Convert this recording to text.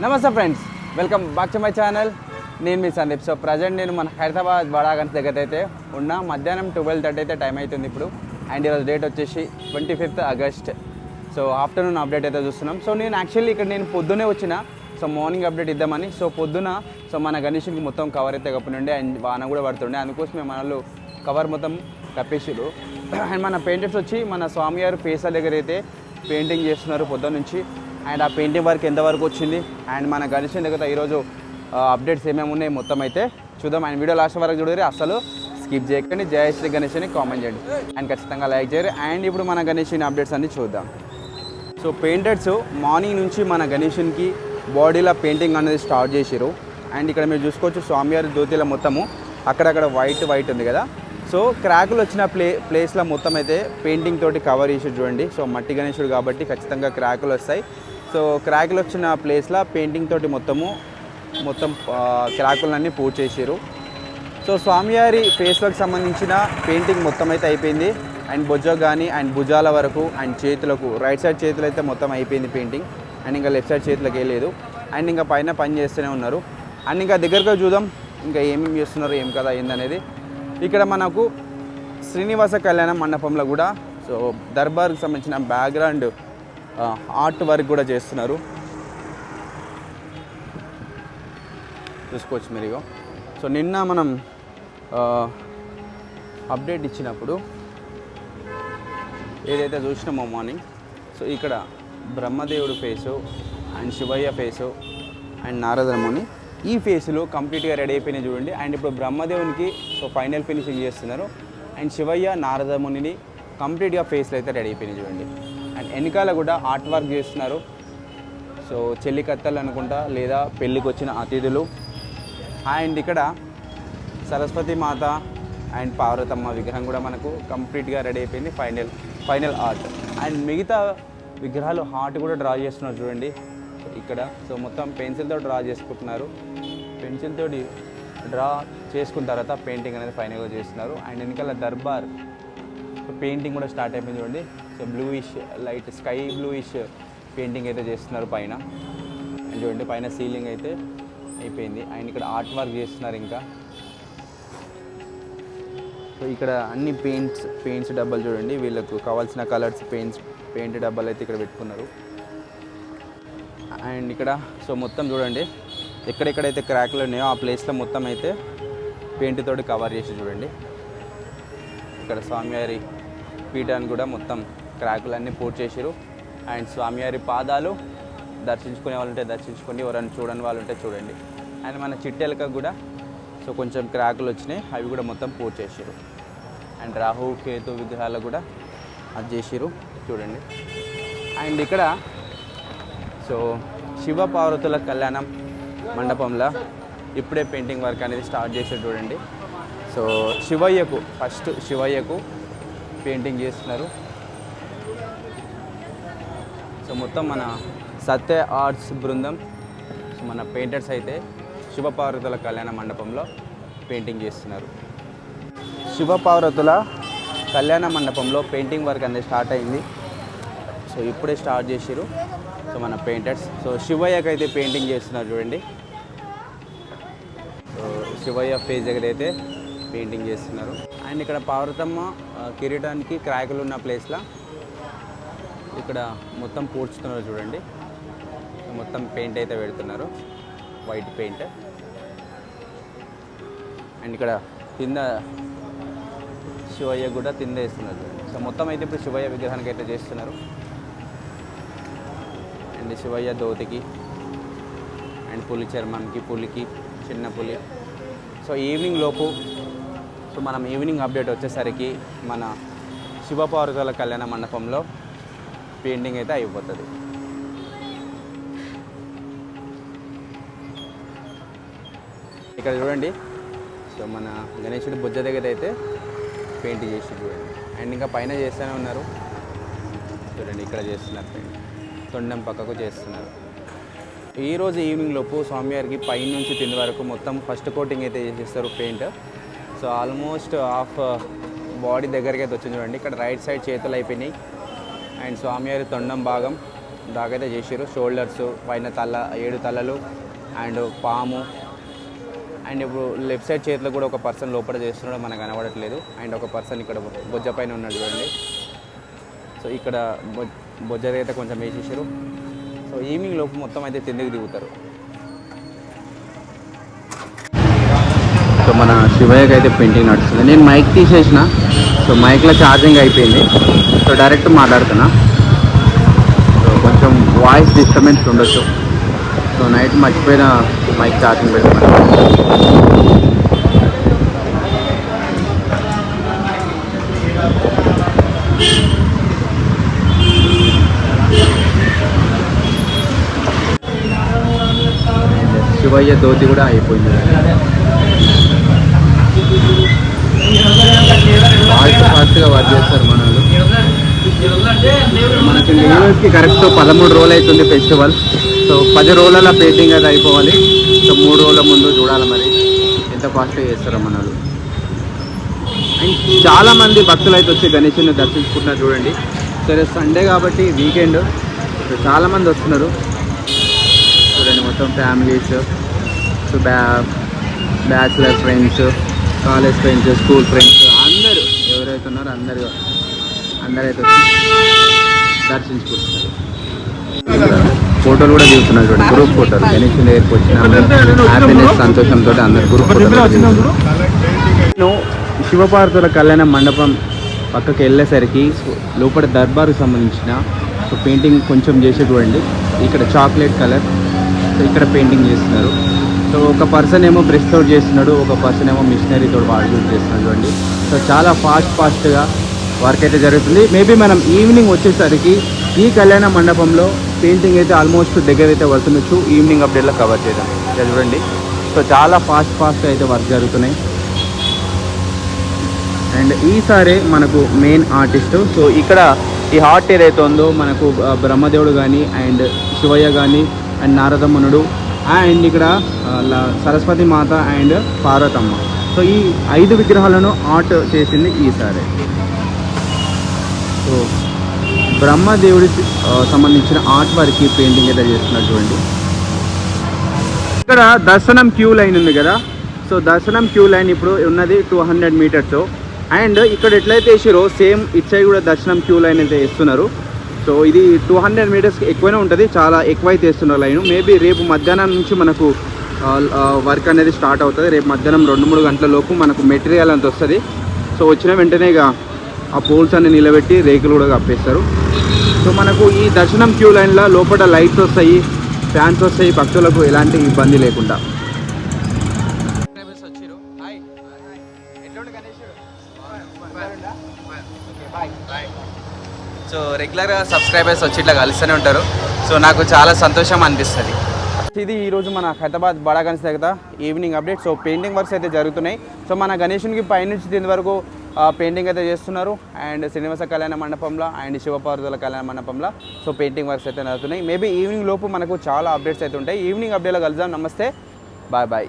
నమస్తే friends, welcome back to my channel. నేను మీ Sandeep. So present నేను మన హైదరాబాద్ బడాగన్స్ దగ్గర అయితే ఉన్న మధ్యాహ్నం 12:30 అయితే టైం అవుతుంది ఇప్పుడు. అండ్ ఈరోజు డేట్ వచ్చేసి 25th August. So afternoon update అయితే చూస్తున్నాం. సో నేను యాక్చువల్లీ ఇక్కడ నేను పొద్దునే వచ్చిన. సో మార్నింగ్ అప్డేట్ ఇద్దామని. సో పొద్దున మన గణేష్కి మొత్తం కవర్ అయితే కప్పునుండే అండ్ వాన కూడా పడుతుండే. అందుకోసమే మన వాళ్ళు కవర్ మొత్తం కప్పేసారు. అండ్ మన పెయింటర్స్ వచ్చి మన స్వామివారి ఫేసాల దగ్గర అయితే పెయింటింగ్ చేస్తున్నారు పొద్దున్న నుంచి. అండ్ ఆ పెయింటింగ్ వర్క్ ఎంతవరకు వచ్చింది అండ్ మన గణేష్ దగ్గర ఈరోజు అప్డేట్స్ ఏమేమి ఉన్నాయి మొత్తం అయితే చూద్దాం. అండ్ వీడియో లాస్ట్ వరకు చూడరు, అసలు స్కిప్ చేయకండి. జై శ్రీ గణేష్ అని కామెంట్ చేయండి అండ్ ఖచ్చితంగా లైక్ చేయరు. అండ్ ఇప్పుడు మన గణేష్ అప్డేట్స్ అన్ని చూద్దాం. సో పెయింటర్స్ మార్నింగ్ నుంచి మన గణేష్కి బాడీలో పెయింటింగ్ అనేది స్టార్ట్ చేసారు. అండ్ ఇక్కడ మీరు చూసుకోవచ్చు స్వామివారి జ్యోతిలో మొత్తము అక్కడక్కడ వైట్ ఉంది కదా. సో క్రాకులు వచ్చిన ప్లేస్లో మొత్తం అయితే పెయింటింగ్ తోటి కవర్ చేసి చూడండి. సో మట్టి గణేశుడు కాబట్టి ఖచ్చితంగా క్రాకులు వస్తాయి. సో క్రాకులు వచ్చిన ప్లేస్లో పెయింటింగ్ తోటి మొత్తం క్రాకులన్నీ పూర్తి చేసారు. సో స్వామివారి ఫేస్ వర్క్ సంబంధించిన పెయింటింగ్ మొత్తం అయితే అయిపోయింది. అండ్ బొజ్జ కానీ అండ్ భుజాల వరకు అండ్ చేతులకు రైట్ సైడ్ చేతులు అయితే మొత్తం అయిపోయింది పెయింటింగ్. అండ్ ఇంకా లెఫ్ట్ సైడ్ చేతులకు వేయలేదు. అండ్ ఇంకా పైన పని చేస్తూనే ఉన్నారు. అండ్ ఇంకా దగ్గరగా చూద్దాం ఇంకా ఏమేమి చేస్తున్నారు ఏం కదా ఏందనేది. ఇక్కడ మనకు శ్రీనివాస కళ్యాణ మండపంలో కూడా సో దర్బార్కి సంబంధించిన బ్యాక్గ్రౌండ్ ఆర్ట్ వర్క్ కూడా చేస్తున్నారు. చూసుకోవచ్చు మీరు. సో నిన్న మనం అప్డేట్ ఇచ్చినప్పుడు ఏదైతే చూసినామో మార్నింగ్, సో ఇక్కడ బ్రహ్మదేవుడు face and Shivayya face and Naradamuni ఈ ఫేసులు కంప్లీట్గా రెడీ అయిపోయినాయి చూడండి. అండ్ ఇప్పుడు బ్రహ్మదేవునికి సో ఫైనల్ ఫినిషింగ్ చేస్తున్నారు. అండ్ శివయ్య నారదమునిని కంప్లీట్గా ఫేస్లు అయితే రెడీ అయిపోయినాయి చూడండి. అండ్ వెనకాల కూడా ఆర్ట్ వర్క్ చేస్తున్నారు. సో చెల్లికత్తలు అనుకుంటా లేదా పెళ్ళికి వచ్చిన అతిథులు. అండ్ ఇక్కడ సరస్వతి మాత అండ్ పార్వతమ్మ విగ్రహం కూడా మనకు కంప్లీట్గా రెడీ అయిపోయింది. Final art. అండ్ మిగతా విగ్రహాలు హార్ట్ కూడా డ్రా చేస్తున్నారు చూడండి ఇక్కడ. సో మొత్తం పెన్సిల్తో డ్రా చేసుకుంటున్నారు. పెన్సిల్తో డ్రా చేసుకున్న తర్వాత పెయింటింగ్ అనేది ఫైనల్గా చేస్తున్నారు. అండ్ వెనకాల దర్బార్ పెయింటింగ్ కూడా స్టార్ట్ అయిపోయింది చూడండి. So bluish light sky bluish painting అయితే చేస్తున్నారు పైన. అండ్ చూడండి పైన సీలింగ్ అయితే అయిపోయింది. అండ్ ఇక్కడ ఆర్ట్ వర్క్ చేస్తున్నారు ఇంకా. సో ఇక్కడ అన్ని పెయింట్స్ డబ్బాలు చూడండి. వీళ్ళకు కావాల్సిన కలర్స్ పెయింట్ డబ్బాలు అయితే ఇక్కడ పెట్టుకున్నారు. అండ్ ఇక్కడ సో మొత్తం చూడండి ఎక్కడెక్కడైతే క్రాక్లు ఉన్నాయో ఆ ప్లేస్లో మొత్తం అయితే పెయింట్ తోటి కవర్ చేసి చూడండి. ఇక్కడ స్వామివారి పీఠాన్ని కూడా మొత్తం క్రాకులన్నీ పూర్తి చేసారు. అండ్ స్వామివారి పాదాలు దర్శించుకునే వాళ్ళు ఉంటే దర్శించుకోండి, ఎవరైనా చూడని వాళ్ళు ఉంటే చూడండి. అండ్ మన చిట్టెలక కూడా సో కొంచెం క్రాకులు వచ్చినాయి, అవి కూడా మొత్తం పూర్తి చేసారు. అండ్ రాహు కేతు విగ్రహాలు కూడా అది చేసారు చూడండి. అండ్ ఇక్కడ సో శివ పార్వతుల కళ్యాణం మండపంలో ఇప్పుడే పెయింటింగ్ వర్క్ అనేది స్టార్ట్ చేసారు చూడండి. సో ఫస్ట్ శివయ్యకు పెయింటింగ్ చేస్తున్నారు. సో మొత్తం మన సత్య ఆర్ట్స్ బృందం సో మన పెయింటర్స్ అయితే శివ పార్వతుల కళ్యాణ మండపంలో పెయింటింగ్ చేస్తున్నారు. శివ పార్వతుల కళ్యాణ మండపంలో పెయింటింగ్ వర్క్ అనేది స్టార్ట్ అయింది. సో ఇప్పుడే స్టార్ట్ చేసారు సో మన పెయింటర్స్. సో శివయ్యకి అయితే పెయింటింగ్ చేస్తున్నారు చూడండి. సో శివయ్య ఫేస్ దగ్గర అయితే పెయింటింగ్ చేస్తున్నారు. అండ్ ఇక్కడ పార్వతమ్మ కిరీటానికి క్రాకులు ఉన్న ప్లేస్లో ఇక్కడ మొత్తం పూడ్చుతున్నారు చూడండి. మొత్తం పెయింట్ అయితే పెడుతున్నారు, వైట్ పెయింట్. అండ్ ఇక్కడ కింద శివయ్య కూడా కింద వేస్తున్నారు. సో మొత్తం అయితే ఇప్పుడు శివయ్య విగ్రహానికి అయితే చేస్తున్నారు. అండ్ శివయ్య ధోతికి అండ్ పులి చర్మంకి, పులికి చిన్న పులి. సో ఈవినింగ్ లోపు సో మనం ఈవినింగ్ అప్డేట్ వచ్చేసరికి మన శివపార్వతుల కళ్యాణ మండపంలో పెయింటింగ్ అయితే అయిపోతుంది. ఇక్కడ చూడండి సో మన గణేశుడి బుజ్జ దగ్గర అయితే పెయింట్ చేసి చూడండి. అండ్ ఇంకా పైన చేస్తూనే ఉన్నారు చూడండి. ఇక్కడ చేస్తున్నారు పెయింట్, తొండం పక్కకు చేస్తున్నారు. ఈరోజు ఈవినింగ్ లోపు స్వామివారికి పై నుంచి కింద వరకు మొత్తం ఫస్ట్ కోటింగ్ అయితే చేసేస్తారు paint. So almost half body దగ్గరికి అయితే వచ్చింది చూడండి. ఇక్కడ రైట్ సైడ్ చేతులు అయిపోయినాయి. అండ్ స్వామివారి తొండం భాగం దాకైతే చేసారు. షోల్డర్స్ పైన 7 తలలు అండ్ పాము అండ్ ఇప్పుడు లెఫ్ట్ సైడ్ చేతిలో కూడా ఒక పర్సన్ లోపల చేస్తున్నాడు, మనకు కనబడట్లేదు. అండ్ ఒక పర్సన్ ఇక్కడ బొజ్జ పైన ఉన్నాడు చూడండి. సో ఇక్కడ బొజ్జ అయితే కొంచెం వేసేసారు. సో ఈవినింగ్ లోపు మొత్తం అయితే తిండికి దిగుతారు. సో మన శివయ్యకి అయితే పెయింటింగ్ నడుస్తుంది. నేను మైక్ తీసేసిన, సో మైక్లో ఛార్జింగ్ అయిపోయింది. సో డైరెక్ట్ మాట్లాడుతున్నా. సో కొంచెం వాయిస్ డిస్టర్బెన్స్ ఉండొచ్చు. సో నైట్ మర్చిపోయిన మైక్ ఛార్జింగ్ పెట్టుకున్నాను. శివయ్య ధోతి కూడా అయిపోయింది. ఫాస్ట్గా వర్క్ చేస్తారు మన వాళ్ళు. మనకి న్యూస్కి కరెక్ట్ 13 రోజులు అవుతుంది ఫెస్టివల్. సో 10 రోజుల పెయింటింగ్ అది అయిపోవాలి. సో 3 రోజుల ముందు చూడాలి మరి ఎంత ఫాస్ట్గా చేస్తారో మన వాళ్ళు. అండ్ చాలామంది భక్తులు అయితే వచ్చి గణేశుని దర్శించుకుంటున్నారు చూడండి. సరే సండే కాబట్టి వీకెండ్, సో చాలామంది వస్తున్నారు చూడండి. మొత్తం families, so bachelor friends, college friends, school friends అందరూ ఎవరైతే ఉన్నారో అందరైతే దర్శించుకుంటున్నారు. ఫోటోలు కూడా తీస్తున్నారు చూడండి, గ్రూప్ ఫోటోలు. గణేష్ దగ్గరికి వచ్చిన హ్యాపీనెస్, సంతోషంతో అందరు గ్రూప్ ఫోటోలు. నేను శివపార్వతుల కళ్యాణ మండపం పక్కకి వెళ్ళేసరికి లోపల దర్బార్కి సంబంధించిన సో పెయింటింగ్ కొంచెం చేసి చూడండి. ఇక్కడ చాక్లెట్ కలర్, సో ఇక్కడ పెయింటింగ్ చేస్తున్నారు. సో ఒక పర్సన్ ఏమో బ్రష్ తోటి చేస్తున్నాడు, ఒక పర్సన్ ఏమో మిషనరీ తోటి యూజ్ చేస్తున్నాడు చూడండి. సో చాలా ఫాస్ట్గా వర్క్ అయితే జరుగుతుంది. మేబీ మనం ఈవినింగ్ వచ్చేసరికి ఈ కళ్యాణ మండపంలో పెయింటింగ్ అయితే ఆల్మోస్ట్ దగ్గర అయితే వస్తుండొచ్చు. ఈవినింగ్ అప్డేట్లో కవర్ చేద్దాం. ఇక్కడ చూడండి. సో చాలా ఫాస్ట్గా అయితే వర్క్ జరుగుతున్నాయి. అండ్ ఈసారి మనకు మెయిన్ ఆర్టిస్ట్, సో ఇక్కడ ఈ హార్ట్ ఏదైతే ఉందో మనకు బ్రహ్మదేవుడు కానీ అండ్ శివయ్య కానీ అండ్ నారదమునుడు అండ్ ఇక్కడ సరస్వతి మాత అండ్ పార్వతమ్మ, సో ఈ 5 విగ్రహాలను ఆర్ట్ చేసింది ఈసారి. సో బ్రహ్మదేవుడికి సంబంధించిన ఆర్ట్ వర్క్ పెయింటింగ్ అయితే చేస్తున్నారు చూడండి. ఇక్కడ దర్శనం క్యూ లైన్ ఉంది కదా, సో దర్శనం క్యూ లైన్ ఇప్పుడు ఉన్నది 200 మీటర్స్. అండ్ ఇక్కడ ఎట్లయితే వేసారో సేమ్ ఇట్ సైడ్ కూడా దర్శనం క్యూ లైన్ అయితే వేస్తున్నారు. సో ఇది 200 మీటర్స్కి ఎక్కువనే ఉంటుంది, చాలా ఎక్కువైతే వేస్తున్నారు లైన్. మేబీ రేపు మధ్యాహ్నం నుంచి మనకు వర్క్ అనేది స్టార్ట్ అవుతుంది. రేపు మధ్యాహ్నం 2-3 గంటల లోపు మనకు మెటీరియల్ అంత వస్తుంది. సో వచ్చిన వెంటనే ఇక ఆ పోల్స్ అన్ని నిలబెట్టి రేకులు కూడా కప్పేస్తారు. సో మనకు ఈ దర్శనం క్యూ లైన్లో లోపల లైట్స్ వస్తాయి, ఫ్యాన్స్ వస్తాయి, భక్తులకు ఎలాంటి ఇబ్బంది లేకుండా. సో రెగ్యులర్గా సబ్స్క్రైబర్స్ వచ్చి ఇట్లా కలుస్తూనే ఉంటారు. సో నాకు చాలా సంతోషం అనిపిస్తుంది. ఇది ఈరోజు మన హైదరాబాద్ బడా గణేష్ దగ్గర evening update. So painting works అయితే జరుగుతున్నాయి. సో మన గణేషునికి పైనుంచి దీని వరకు పెయింటింగ్ అయితే చేస్తున్నారు. అండ్ శ్రీనివాస కళ్యాణ మండపంలో అండ్ శివపార్వతుల కళ్యాణ మండపంలో సో పెయింటింగ్ వర్క్స్ అయితే జరుగుతున్నాయి. మేబీ ఈవినింగ్ లోపు మనకు చాలా అప్డేట్స్ అయితే ఉంటాయి. ఈవినింగ్ అప్డేట్లో కలుద్దాం. నమస్తే, బాయ్ బాయ్.